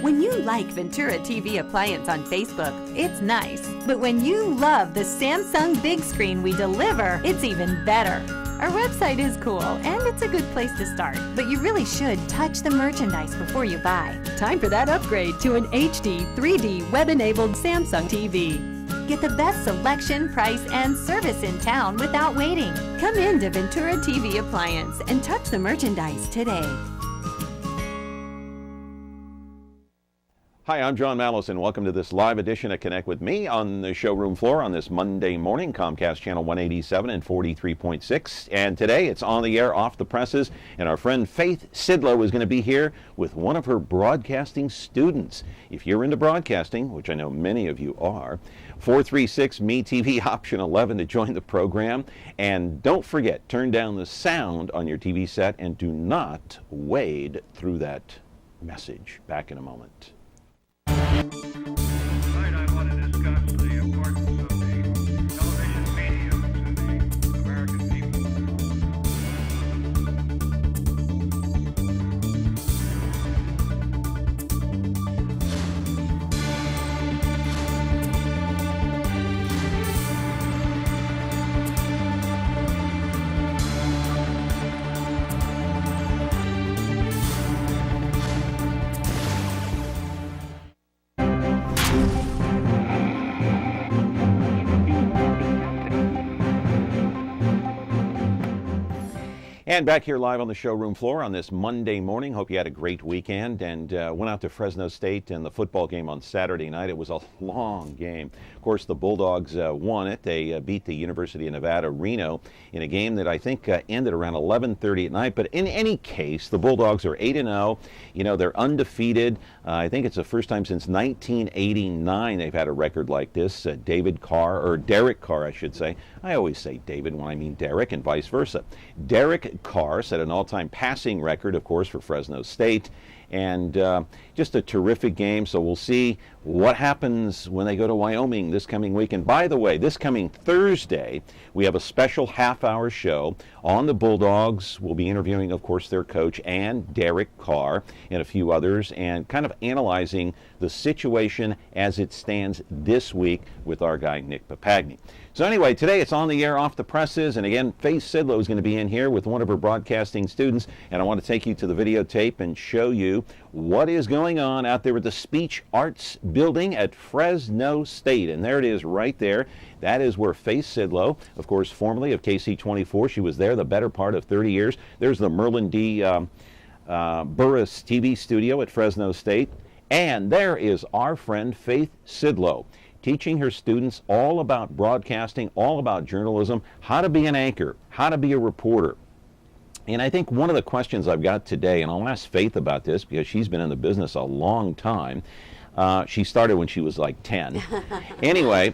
When you like Ventura TV Appliance on Facebook, it's nice. But when you love the Samsung big screen we deliver, it's even better. Our website is cool, and it's a good place to start. But you really should touch the merchandise before you buy. Time for that upgrade to an HD 3D web-enabled Samsung TV. Get the best selection, price, and service in town without waiting. Come in to Ventura TV Appliance and touch the merchandise today. Hi, I'm John Malice, and welcome to this live edition of Connect with Me on the showroom floor on this Monday morning, Comcast Channel 187 and 43.6. And today it's on the air, off the presses, and our friend Faith Sidlow is going to be here with one of her broadcasting students. If you're into broadcasting, which I know many of you are, 436 MeTV option 11 to join the program. And don't forget, turn down the sound on your TV set and do not wade through that message. Back in a moment. Tonight I want to discuss the importance of the television medium to the American people. And back here live on the showroom floor on this Monday morning. Hope you had a great weekend and went out to Fresno State and the football game on Saturday night. It was a long game. Of course, the Bulldogs won it. They beat the University of Nevada, Reno, in a game that I think ended around 11:30 at night. But in any case, the Bulldogs are 8-0. You know, they're undefeated. I think it's the first time since 1989 they've had a record like this. Derek Carr, I should say. I always say David when I mean Derek, and vice versa. Derek Carr set an all-time passing record, of course, for Fresno State, and just a terrific game. So we'll see what happens when they go to Wyoming this coming week. And by the way, this coming Thursday, we have a special half-hour show on the Bulldogs. We'll be interviewing, of course, their coach and Derek Carr and a few others, and kind of analyzing the situation as it stands this week with our guy, Nick Papagni. So anyway, today it's on the air, off the presses, and again, Faith Sidlow is going to be in here with one of her broadcasting students, and I want to take you to the videotape and show you what is going on out there at the Speech Arts Building at Fresno State. And there it is right there. That is where Faith Sidlow, of course, formerly of KC24, she was there the better part of 30 years. There's the Merlin D. Burris TV studio at Fresno State. And there is our friend Faith Sidlow, teaching her students all about broadcasting, all about journalism, how to be an anchor, how to be a reporter. And I think one of the questions I've got today, and I'll ask Faith about this because she's been in the business a long time. She started when she was like 10. Anyway,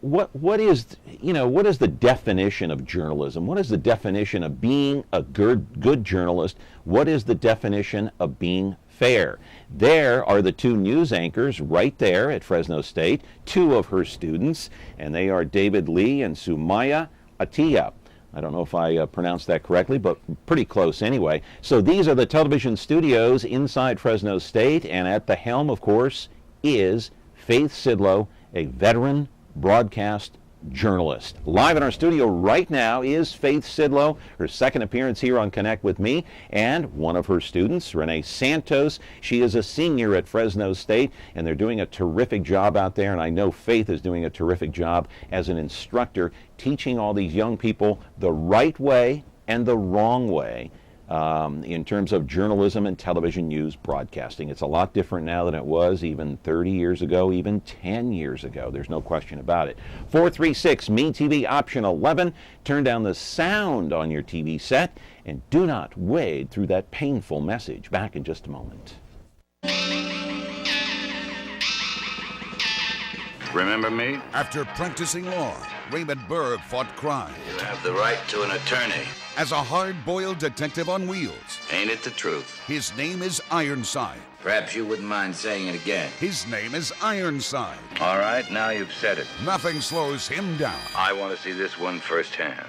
what is the definition of journalism? What is the definition of being a good journalist? What is the definition of being fair? There are the two news anchors right there at Fresno State, two of her students, and they are David Lee and Sumaya Atiya. I don't know if I pronounced that correctly, but pretty close anyway. So these are the television studios inside Fresno State, and at the helm, of course, is Faith Sidlow, a veteran broadcast journalist. Live in our studio right now is Faith Sidlow, her second appearance here on Connect with Me, and one of her students, Renee Santos. She is a senior at Fresno State, and they're doing a terrific job out there, and I know Faith is doing a terrific job as an instructor, teaching all these young people the right way and the wrong way in terms of journalism and television news broadcasting. It's a lot different now than it was even 30 years ago, even 10 years ago. There's no question about it. 436 MeTV option 11. Turn down the sound on your TV set and do not wade through that painful message. Back in just a moment. Remember me? After practicing law, Raymond Berg fought crime. You have the right to an attorney. As a hard-boiled detective on wheels, Ain't it the truth? his name is Ironside. Perhaps you wouldn't mind saying it again. His name is Ironside. All right, now you've said it. Nothing slows him down. I want to see this one firsthand.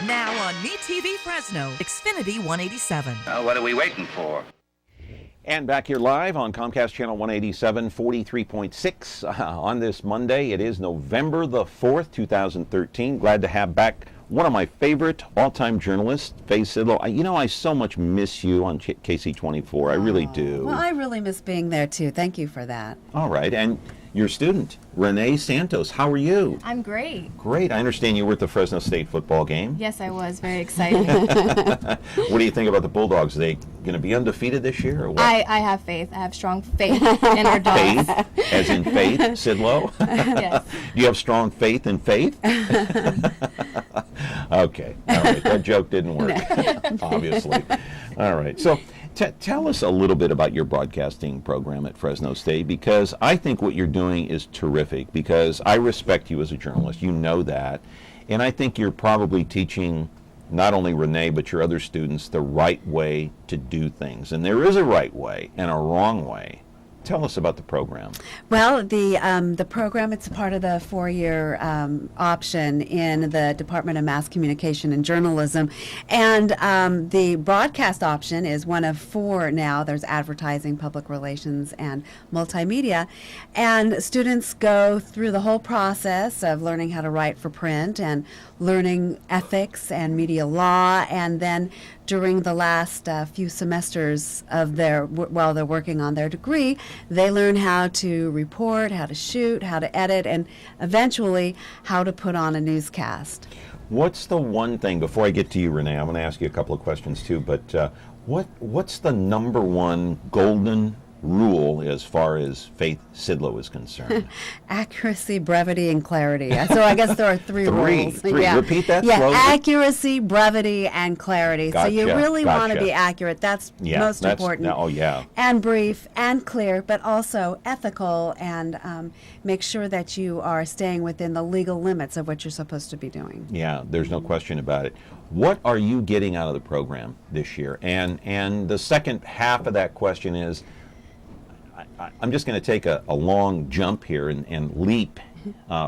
Now on MeTV Fresno, Xfinity 187. Well, what are we waiting for? And back here live on Comcast Channel 187, 43.6 on this Monday. It is November the 4th, 2013. Glad to have back one of my favorite all-time journalists, Faye Sidlow. I so much miss you on KC24. I really do. Well, I really miss being there, too. Thank you for that. All right. And your student, Renee Santos, how are you? I'm great. Great. I understand you were at the Fresno State football game. Yes, I was. Very excited. What do you think about the Bulldogs? Are they going to be undefeated this year or what? I have faith. I have strong faith in our dogs. Faith, as in faith, Sidlow? Yes. Do you have strong faith in faith? Okay. All right. That joke didn't work, obviously. All right. So tell us a little bit about your broadcasting program at Fresno State, because I think what you're doing is terrific, because I respect you as a journalist. You know that. And I think you're probably teaching not only Renee, but your other students the right way to do things. And there is a right way and a wrong way. Tell us about the program. Well, the program, it's part of the four-year option in the Department of Mass Communication and Journalism. And the broadcast option is one of four now. There's advertising, public relations, and multimedia. And students go through the whole process of learning how to write for print and learning ethics and media law, and then during the last few semesters of while they're working on their degree, they learn how to report, how to shoot, how to edit, and eventually how to put on a newscast. What's the one thing, before I get to you, Renee, I'm going to ask you a couple of questions too, but what's the number one golden rule as far as Faith Sidlow is concerned? Accuracy, brevity, and clarity. So I guess there are three rules. Three. Yeah. Repeat that slowly. slowly. Accuracy, brevity, and clarity. Gotcha. So you really want to Gotcha. be accurate. That's most important. Oh, yeah. And brief and clear, but also ethical, and make sure that you are staying within the legal limits of what you're supposed to be doing. Yeah, there's no question about it. What are you getting out of the program this year? And the second half of that question is, I'm just going to take a long jump here and leap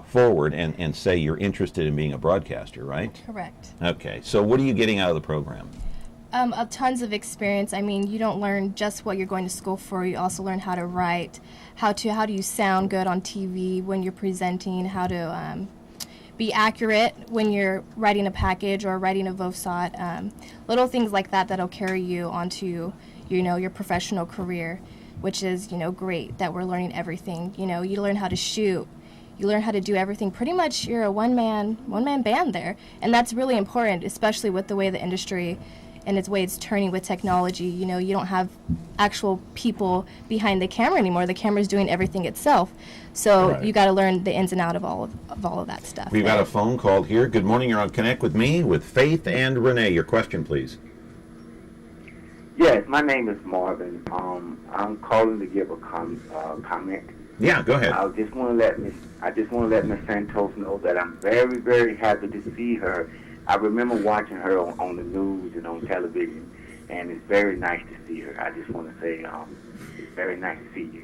forward and say you're interested in being a broadcaster, right? Correct. Okay, so what are you getting out of the program? Tons of experience. I mean, you don't learn just what you're going to school for. You also learn how to write, how do you sound good on TV when you're presenting, how to be accurate when you're writing a package or writing a VOSOT. Little things like that that'll carry you onto, your professional career, which is, great that we're learning everything. You learn how to shoot. You learn how to do everything. Pretty much you're a one-man band there. And that's really important, especially with the way the industry and its way it's turning with technology. You don't have actual people behind the camera anymore. The camera's doing everything itself. So Right. You got to learn the ins and outs of all of that stuff. We've got a phone call here. Good morning. You're on Connect with me with Faith and Renee. Your question, please. Yes, my name is Marvin. I'm calling to give a comment. Yeah, go ahead. I just want to let Miss Santos know that I'm very, very happy to see her. I remember watching her on the news and on television, and it's very nice to see her. I just want to say it's very nice to see you.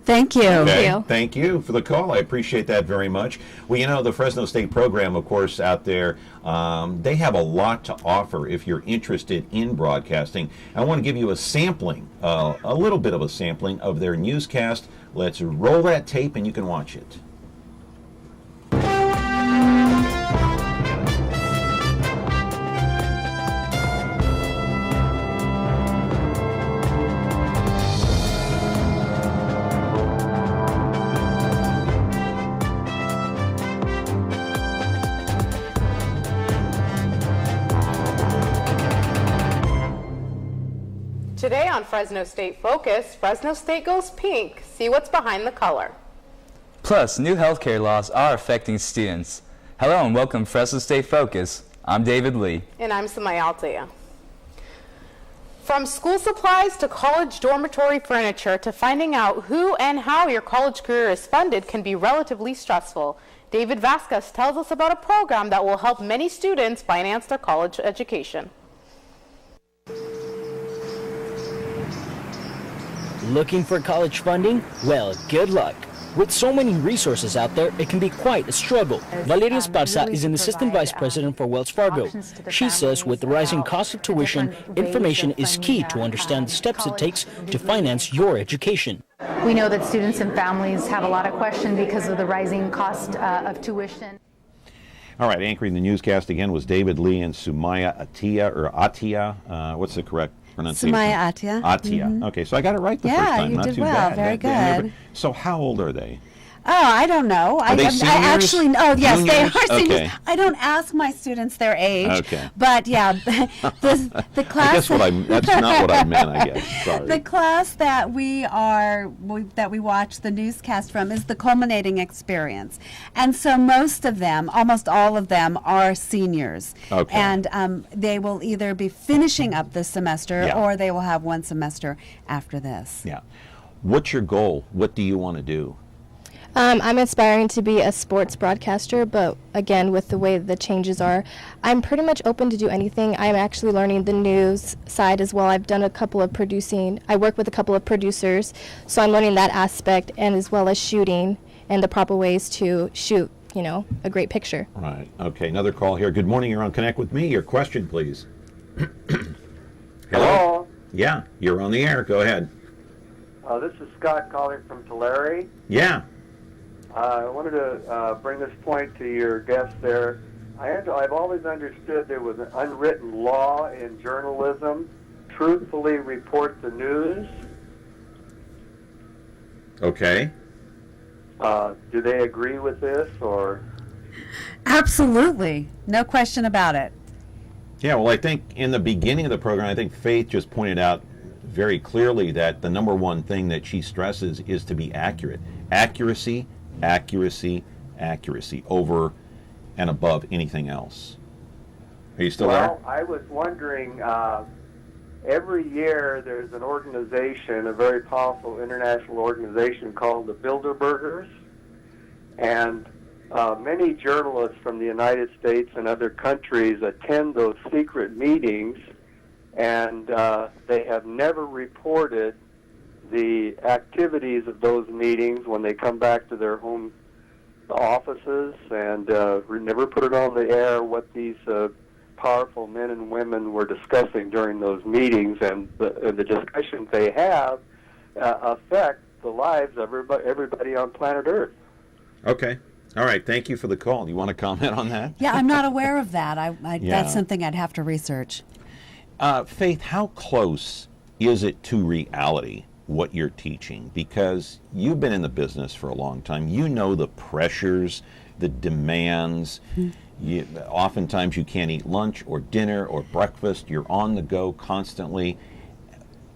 Thank you. Okay. Thank you for the call. I appreciate that very much. Well, the Fresno State program, of course, out there, they have a lot to offer if you're interested in broadcasting. I want to give you a sampling, a little bit of a sampling of their newscast. Let's roll that tape and you can watch it. Today on Fresno State Focus, Fresno State goes pink. See what's behind the color. Plus, new healthcare laws are affecting students. Hello and welcome to Fresno State Focus. I'm David Lee. And I'm Samaya Altea. From school supplies to college dormitory furniture to finding out who and how your college career is funded can be relatively stressful. David Vasquez tells us about a program that will help many students finance their college education. Looking for college funding? Well, good luck. With so many resources out there, it can be quite a struggle. Valeria Esparza is an assistant vice president for Wells Fargo. She says with the rising cost of tuition, information is key to understand the steps it takes to finance your education. We know that students and families have a lot of questions because of the rising cost of tuition. All right, anchoring the newscast again was David Lee and Sumaya Atia. What's the correct pronunciation? Sumaya Atia. Atia. Mm-hmm. Okay, so I got it right the first time. You Not did too well. bad. Very good. So how old are they? Oh, I don't know. Are they seniors? I actually, oh yes, Juniors? they are seniors. Okay. I don't ask my students their age. Okay. But yeah, the class. I guess that's not what I meant. I guess. Sorry. The class that we watch the newscast from is the culminating experience, and so most of them, almost all of them, are seniors. Okay. And they will either be finishing up this semester, Yeah. or they will have one semester after this. Yeah. What's your goal? What do you want to do? I'm aspiring to be a sports broadcaster, but again, with the way the changes are, I'm pretty much open to do anything. I'm actually learning the news side as well. I've done a couple of producing. I work with a couple of producers, so I'm learning that aspect, and as well as shooting and the proper ways to shoot, a great picture. Right. Okay. Another call here. Good morning. You're on Connect with Me. Your question, please. Hello. Yeah, you're on the air. Go ahead. This is Scott calling from Tulare. Yeah. I wanted to bring this point to your guest there. I've always understood there was an unwritten law in journalism: truthfully report the news. Okay. Do they agree with this, or? Absolutely, no question about it. Yeah, well, I think in the beginning of the program, I think Faith just pointed out very clearly that the number one thing that she stresses is to be accurate. Accuracy, accuracy, accuracy over and above anything else. Are you still there? Well, I was wondering, every year there's an organization, a very powerful international organization called the Bilderbergers, and many journalists from the United States and other countries attend those secret meetings, and they have never reported the activities of those meetings when they come back to their home offices, and never put it on the air what these powerful men and women were discussing during those meetings, and the discussions they have affect the lives of everybody on planet Earth. Okay. All right. Thank you for the call. Do you want to comment on that? Yeah, I'm not aware of that. Yeah. That's something I'd have to research. Faith, how close is it to reality, what you're teaching? Because you've been in the business for a long time. You know the pressures, the demands. Oftentimes you can't eat lunch or dinner or breakfast. You're on the go constantly.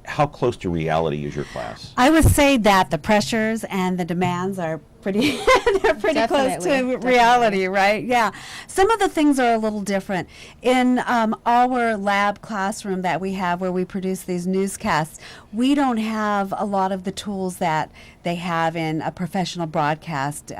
How close to reality is your class? I would say that the pressures and the demands are pretty they're pretty close to reality, right? Yeah. Some of the things are a little different. In our lab classroom that we have where we produce these newscasts, we don't have a lot of the tools that they have in a professional broadcast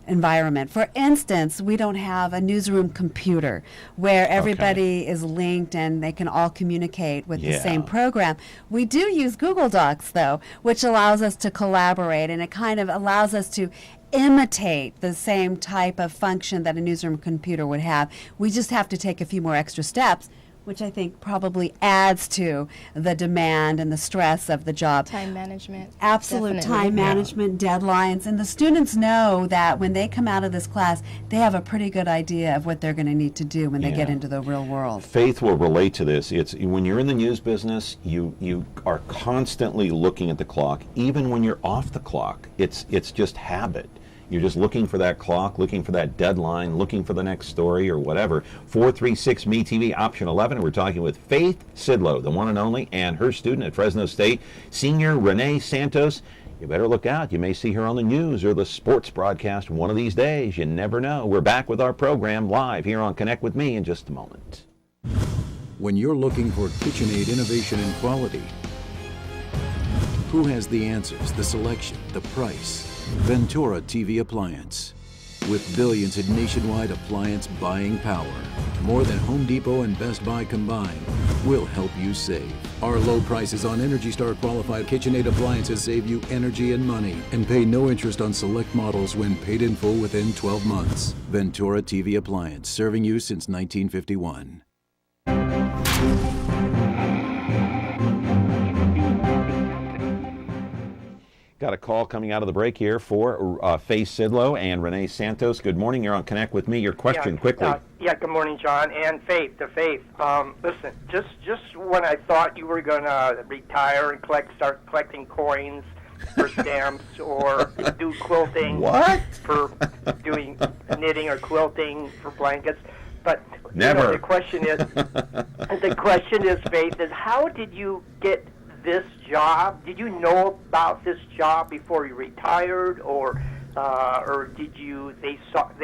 environment. For instance, we don't have a newsroom computer where everybody is linked and they can all communicate with the same program. We do use Google Docs, though, which allows us to collaborate, and it kind of allows us to imitate the same type of function that a newsroom computer would have. We just have to take a few more extra steps, which I think probably adds to the demand and the stress of the job. Time management. Absolute Definitely. time management, deadlines, and the students know that when they come out of this class, they have a pretty good idea of what they're going to need to do when they get into the real world. Faith will relate to this. It's when you're in the news business, you are constantly looking at the clock, even when you're off the clock. It's just habit. You're just looking for that clock, looking for that deadline, looking for the next story or whatever. 436 MeTV, option 11. We're talking with Faith Sidlow, the one and only, and her student at Fresno State, senior Renee Santos. You better look out. You may see her on the news or the sports broadcast one of these days. You never know. We're back with our program live here on Connect with Me in just a moment. When you're looking for KitchenAid innovation and quality, who has the answers, the selection, the price? Ventura TV Appliance. With billions in nationwide appliance buying power, more than Home Depot and Best Buy combined, we'll help you save. Our low prices on Energy Star qualified KitchenAid appliances save you energy and money, and pay no interest on select models when paid in full within 12 months. Ventura TV Appliance, serving you since 1951. Got a call coming out of the break here for Faith Sidlow and Renee Santos. Good morning. You're on Connect with Me. Your question, quickly. Good morning, John. And Faith, listen, just when I thought you were going to retire and start collecting coins for stamps or do quilting. What? For doing knitting or quilting for blankets. But never. The question is, Faith, is how did you get this job? Did you know about this job before you retired, or did they sought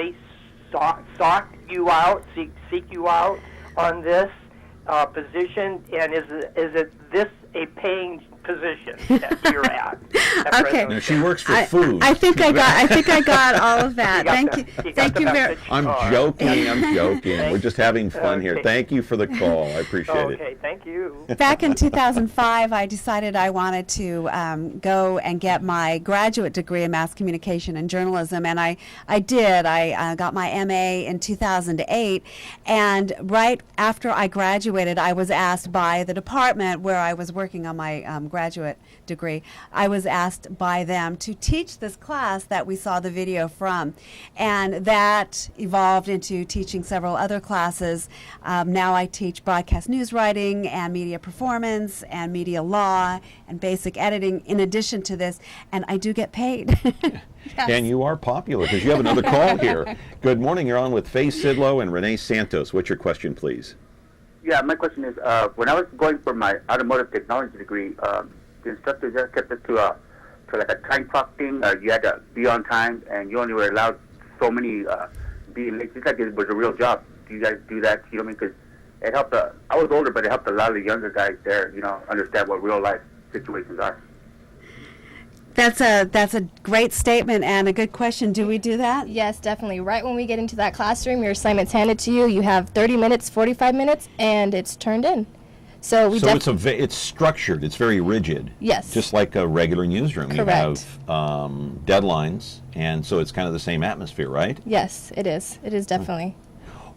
you out, seek you out on this position? And is it this a paying position that you're at? Okay. No, she works for food. I think I got all of that. Thank you very. I'm joking. We're just having fun here. Thank you for the call. I appreciate it. Okay, thank you. Back in 2005, I decided I wanted to go and get my graduate degree in mass communication and journalism, and I did. I got my MA in 2008, and right after I graduated, I was asked by the department where I was working on my graduate degree, I was asked by them to teach this class that we saw the video from, and that evolved into teaching several other classes. Now I teach broadcast news writing and media performance and media law and basic editing in addition to this, and I do get paid. Yes. And you are popular because you have another call here. Good morning. You're on with Faith Sidlow and Renee Santos. What's your question, please? Yeah, my question is, when I was going for my automotive technology degree, the instructor just kept it to like a time clock thing. You had to be on time, and you only were allowed so many being late. Just like it was a real job. Do you guys do that? You know what I mean? Because it helped. I was older, but it helped a lot of the younger guys there, understand what real life situations are. That's a great statement and a good question. Do we do that? Yes, definitely. Right when we get into that classroom, your assignment's handed to you. You have 30 minutes, 45 minutes, and it's turned in. So it's structured. It's very rigid. Yes. Just like a regular newsroom. Correct. You have deadlines, and so it's kind of the same atmosphere, right? Yes, it is. It is definitely.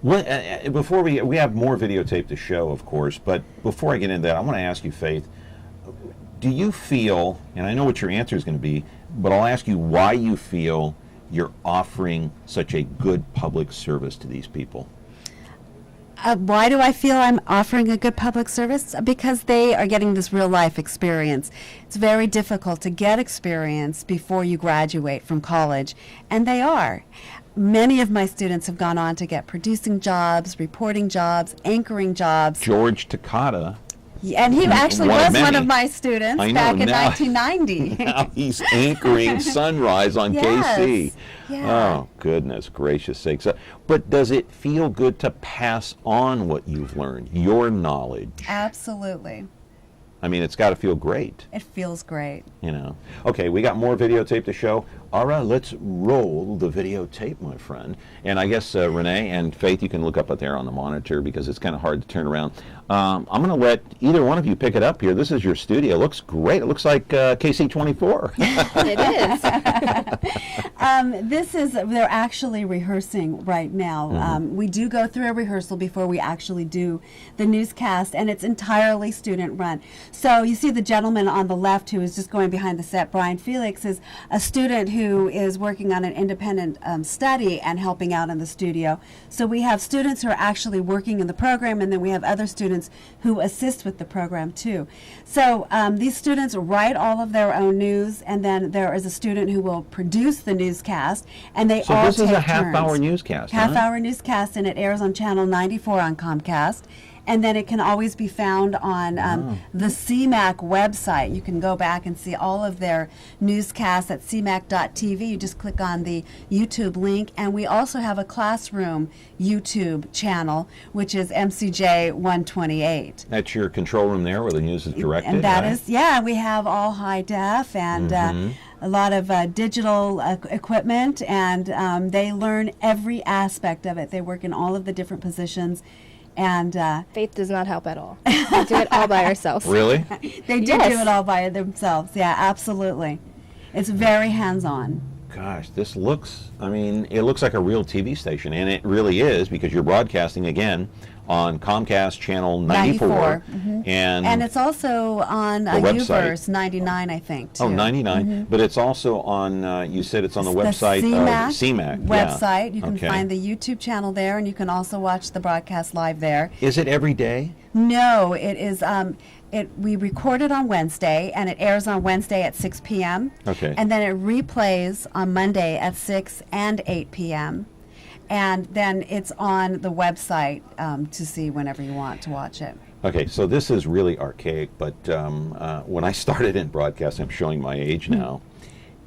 What, before we have more videotape to show, of course, but before I get into that, I want to ask you, Faith, do you feel, and I know what your answer is going to be, but I'll ask you why you feel you're offering such a good public service to these people? Why do I feel I'm offering a good public service? Because they are getting this real life experience. It's very difficult to get experience before you graduate from college, and they are. Many of my students have gone on to get producing jobs, reporting jobs, anchoring jobs. George Takata. And he actually was one of my students back in 1990. Now he's anchoring Sunrise on KC. Yeah. Oh, goodness gracious sakes. But does it feel good to pass on what you've learned, your knowledge? Absolutely. I mean, it's got to feel great. It feels great. Okay, we got more videotape to show. All right, let's roll the videotape, my friend. And I guess, Renee and Faith, you can look up there on the monitor because it's kind of hard to turn around. I'm going to let either one of you pick it up here. This is your studio. It looks great. It looks like KC24. It is. They're actually rehearsing right now. Mm-hmm. We do go through a rehearsal before we actually do the newscast, and it's entirely student run. So you see the gentleman on the left who is just going behind the set, Brian Felix, is a student who is working on an independent study and helping out in the studio. So we have students who are actually working in the program, and then we have other students who assist with the program too. So these students write all of their own news, and then there is a student who will produce the newscast, and they all take turns. So this is a half-hour newscast, Half-hour newscast, and it airs on channel 94 on Comcast. And then it can always be found on the CMAC website. You can go back and see all of their newscasts at cmac.tv. You just click on the YouTube link. And we also have a classroom YouTube channel, which is MCJ 128. That's your control room there where the news is directed? And that is, we have all high def and digital equipment, and they learn every aspect of it. They work in all of the different positions. And Faith does not help at all. They do it all by ourselves. Really? They do Yes. do it all by themselves. Yeah, absolutely. It's very hands-on. Gosh, this looks, it looks like a real TV station, and it really is, because you're broadcasting again on Comcast Channel 94. And it's also on the website. Uverse 99, I think, too. Oh, 99. But it's also on, you said it's on the website of CMAC. website. Yeah. You can Okay. find the YouTube channel there, and you can also watch the broadcast live there. Is it every day? No, it is. We record it on Wednesday, and it airs on Wednesday at 6 p.m. Okay. And then it replays on Monday at 6 and 8 p.m. And then it's on the website to see whenever you want to watch it. Okay, so this is really archaic, but when I started in broadcasting, I'm showing my age now,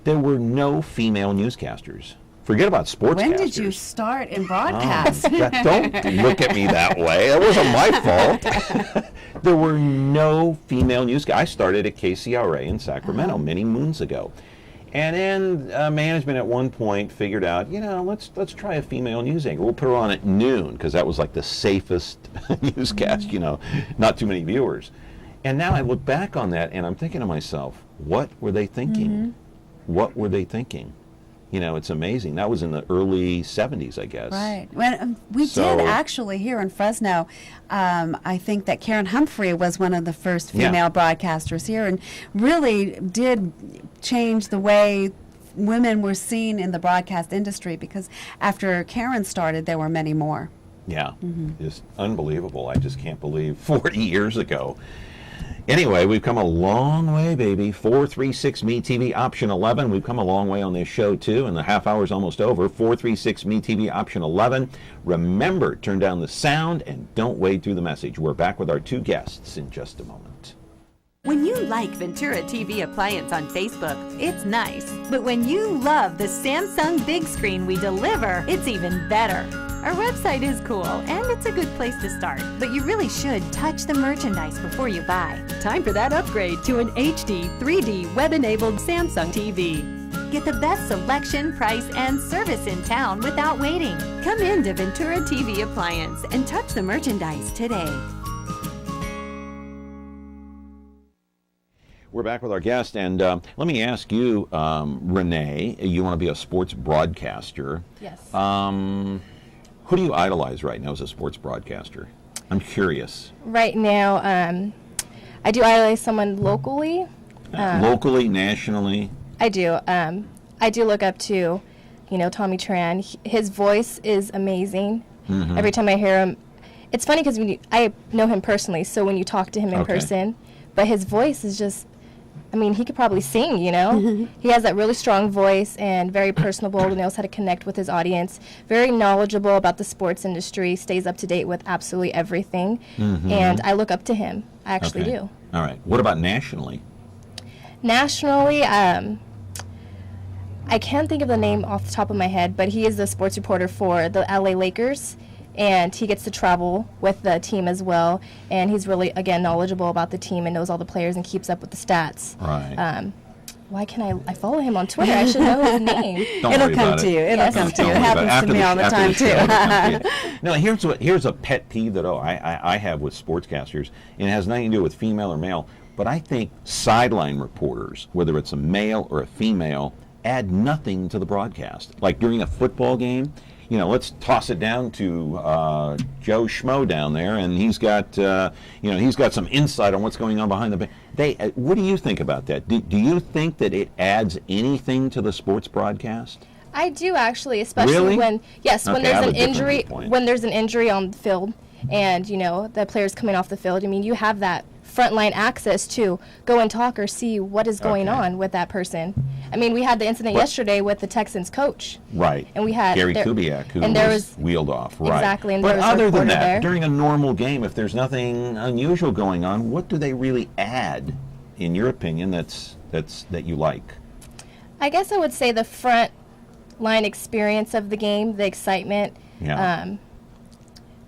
there were no female newscasters. Forget about sportscasters. When did you start in broadcast? Don't look at me that way. It wasn't my fault. There were no female newscasters. I started at KCRA in Sacramento many moons ago. And then management at one point figured out, let's try a female news anchor. We'll put her on at noon, because that was like the safest newscast, not too many viewers. And now I look back on that and I'm thinking to myself, what were they thinking? What were they thinking? It's amazing. That was in the early 70s, I guess. Right. When we did actually here in Fresno, I think that Karen Humphrey was one of the first female broadcasters here, and really did change the way women were seen in the broadcast industry, because after Karen started, there were many more. Yeah. Just unbelievable. I just can't believe 40 years ago. Anyway, we've come a long way, baby. 436 MeTV option 11. We've come a long way on this show, too, and the half hour's almost over. 436 MeTV option 11. Remember, turn down the sound and don't wade through the message. We're back with our two guests in just a moment. When you like Ventura TV Appliance on Facebook, it's nice. But when you love the Samsung big screen we deliver, it's even better. Our website is cool, and it's a good place to start. But you really should touch the merchandise before you buy. Time for that upgrade to an HD 3D web-enabled Samsung TV. Get the best selection, price, and service in town without waiting. Come in to Ventura TV Appliance and touch the merchandise today. We're back with our guest, and let me ask you, Renee, you want to be a sports broadcaster. Yes. Who do you idolize right now as a sports broadcaster? I'm curious. Right now, I do idolize someone locally. Locally, nationally? I do. I do look up to, Tommy Tran. His voice is amazing. Every time I hear him, it's funny because I know him personally, so when you talk to him in person, but his voice is just, he could probably sing, He has that really strong voice and very personable, knows how to connect with his audience, very knowledgeable about the sports industry, stays up to date with absolutely everything, and I look up to him. I actually do. All right. What about nationally? Nationally, I can't think of the name off the top of my head, but he is the sports reporter for the LA Lakers, and he gets to travel with the team as well, and he's really, again, knowledgeable about the team and knows all the players and keeps up with the stats. Right. Why can't I follow him on Twitter? I should know his name. It'll come to you. It'll come to you. It happens to me all the time, too. No, here's a pet peeve that I have with sportscasters, and it has nothing to do with female or male, but I think sideline reporters, whether it's a male or a female, add nothing to the broadcast. Like during a football game, let's toss it down to Joe Schmo down there, and he's got some insight on what's going on behind the. What do you think about that? Do you think that it adds anything to the sports broadcast? I do actually, especially when there's an injury, when there's an injury on the field, and the player's coming off the field. You have that frontline access to go and talk or see what is going on with that person. We had the incident yesterday with the Texans coach. Right. And we had Gary Kubiak, who was wheeled off. Right. Exactly. And but there was other than that, there. during a normal game, if there's nothing unusual going on, what do they really add, in your opinion, that you like? I guess I would say the front line experience of the game, the excitement. Yeah.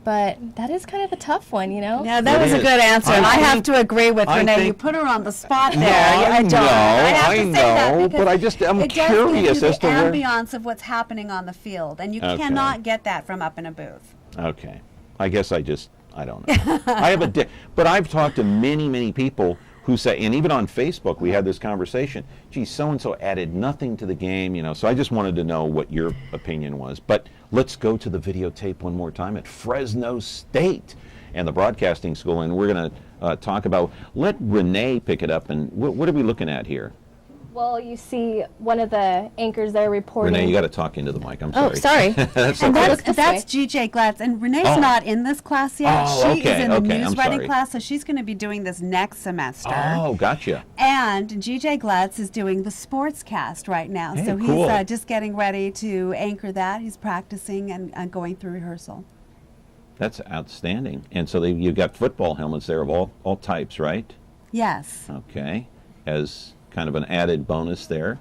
but that is kind of a tough one, you know? Yeah, that was a good answer, and I have to agree with Renee. You put her on the spot there. I know, but I'm it curious does as to give you where. the ambiance of what's happening on the field, and you cannot get that from up in a booth. Okay, I guess I don't know. But I've talked to many people who say, and even on Facebook we had this conversation, gee, so-and-so added nothing to the game, you know, so I just wanted to know what your opinion was. But let's go to the videotape one more time at Fresno State and the broadcasting school, and we're going to talk about, let Renee pick it up, and what are we looking at here? Well, you see one of the anchors there reporting. Renee, you got to talk into the mic. I'm sorry. Oh, sorry. That's and okay. that's GJ Glatz, and Renee's not in this class yet. She is in the news writing class, so she's going to be doing this next semester. Oh, gotcha. And GJ Glatz is doing the sportscast right now, Hey, so cool. he's just getting ready to anchor that. He's practicing and going through rehearsal. That's outstanding. And so you've got football helmets there of all types, right? Yes. Okay. As kind of an added bonus there.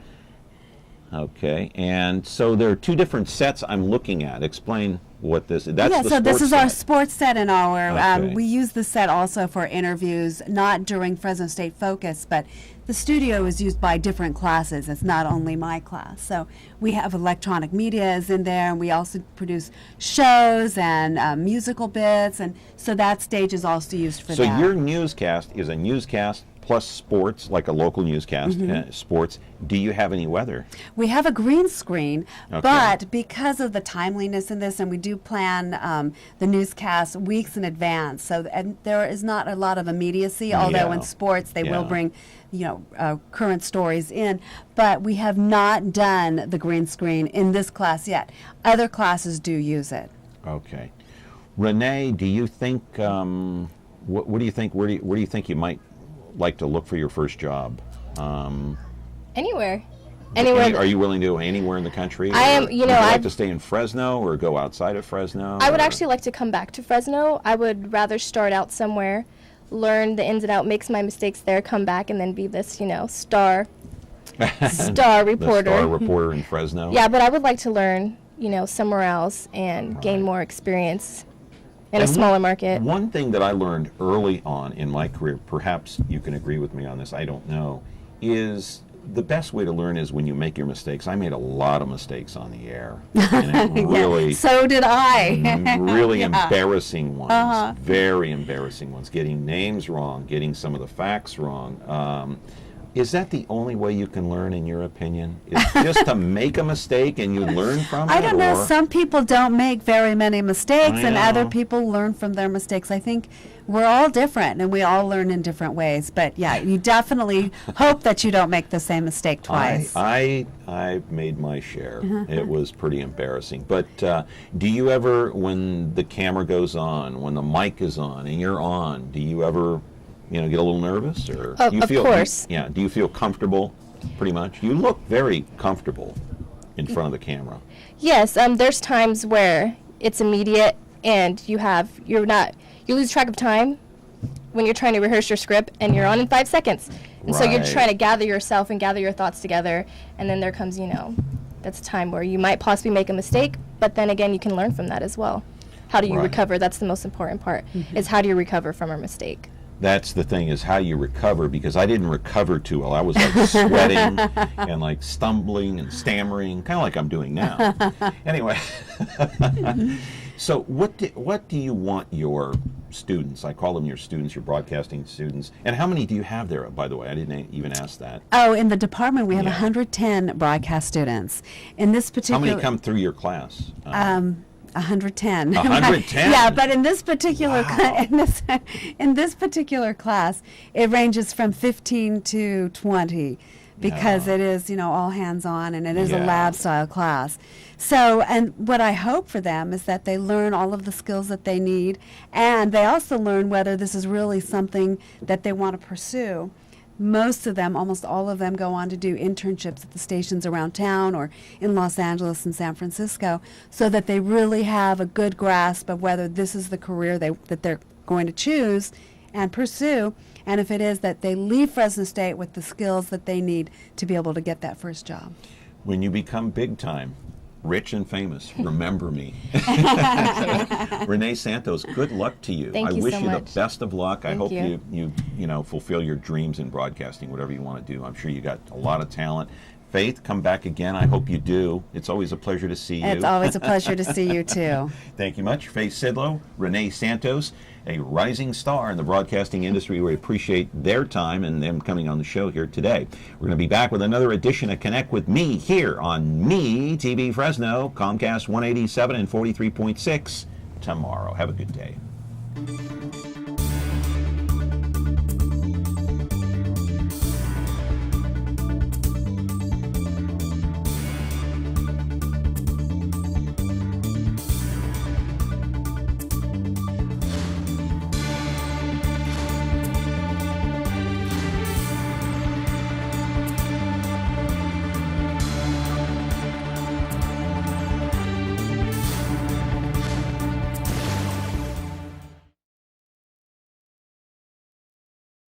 Okay. And so there are two different sets I'm looking at. Explain what this is. That's so this is set. our sports set in our, Okay. we use the set also for interviews, not during Fresno State Focus, but the studio is used by different classes. It's not only my class. So we have electronic media is in there, and we also produce shows and musical bits, and so that stage is also used for that. So your newscast is a newscast plus sports, like a local newscast, sports. Do you have any weather? We have a green screen, Okay. but because of the timeliness in this, and we do plan the newscast weeks in advance, so and there is not a lot of immediacy, although in sports they will bring, current stories in, but we have not done the green screen in this class yet. Other classes do use it. Okay. Renee, do you think, what do you think, where do you think you might like to look for your first job? Anywhere. Are you willing to go anywhere in the country? I am, Would you like to stay in Fresno or go outside of Fresno? I would actually like to come back to Fresno. I would rather start out somewhere, learn the ins and outs, make my mistakes there, come back, and then be this, star reporter. The star reporter in Fresno? Yeah, but I would like to learn, somewhere else and gain more experience in a smaller market. One thing that I learned early on in my career, perhaps you can agree with me on this, I don't know, is the best way to learn is when you make your mistakes. I made a lot of mistakes on the air. And it really, so did I. really embarrassing ones, very embarrassing ones, getting names wrong, getting some of the facts wrong. Is that the only way you can learn, in your opinion? Is just to make a mistake and you learn from it? I don't know. or- Some people don't make very many mistakes, I and other know. people learn from their mistakes. I think we're all different, and we all learn in different ways. But yeah, you definitely hope that you don't make the same mistake twice. I made my share. It was pretty embarrassing. But do you ever, when the camera goes on, when the mic is on and you're on, do you ever, get a little nervous, or do you Of feel? course. Yeah. Do you feel comfortable? Pretty much. You look very comfortable in front of the camera. Yes, there's times where it's immediate and you lose track of time when you're trying to rehearse your script and you're on in 5 seconds. And so you're Right. trying to gather yourself and gather your thoughts together, and then there comes, that's a time where you might possibly make a mistake, but then again you can learn from that as well. How do you Right. recover? That's the most important part, is how do you recover from a mistake? That's the thing, is how you recover, because I didn't recover too well. I was like sweating and like stumbling and stammering, kind of like I'm doing now. Anyway, so what do you want your students, I call them your students, your broadcasting students, and how many do you have there, by the way? I didn't even ask that. Oh, in the department we have 110 broadcast students. In this particular, How many come through your class? 110. 110? Yeah, but in this particular in this particular class, it ranges from 15 to 20, because it is, all hands on, and it is a lab style class. So, and what I hope for them is that they learn all of the skills that they need, and they also learn whether this is really something that they want to pursue. Most of them, almost all of them, go on to do internships at the stations around town or in Los Angeles and San Francisco, so that they really have a good grasp of whether this is the career that they're going to choose and pursue, and if it is, that they leave Fresno State with the skills that they need to be able to get that first job. When you become big time, Rich and famous. Remember me. Renee Santos, good luck to you. Thank I you wish so you much. the best of luck. I Thank hope you. you know, fulfill your dreams in broadcasting, whatever you want to do. I'm sure you got a lot of talent. Faith, come back again. I hope you do. It's always a pleasure to see you. It's always a pleasure to see you, too. Thank you much. Faith Sidlow, Renee Santos, a rising star in the broadcasting industry. We appreciate their time and them coming on the show here today. We're going to be back with another edition of Connect with Me here on MeTV Fresno, Comcast 187 and 43.6 tomorrow. Have a good day.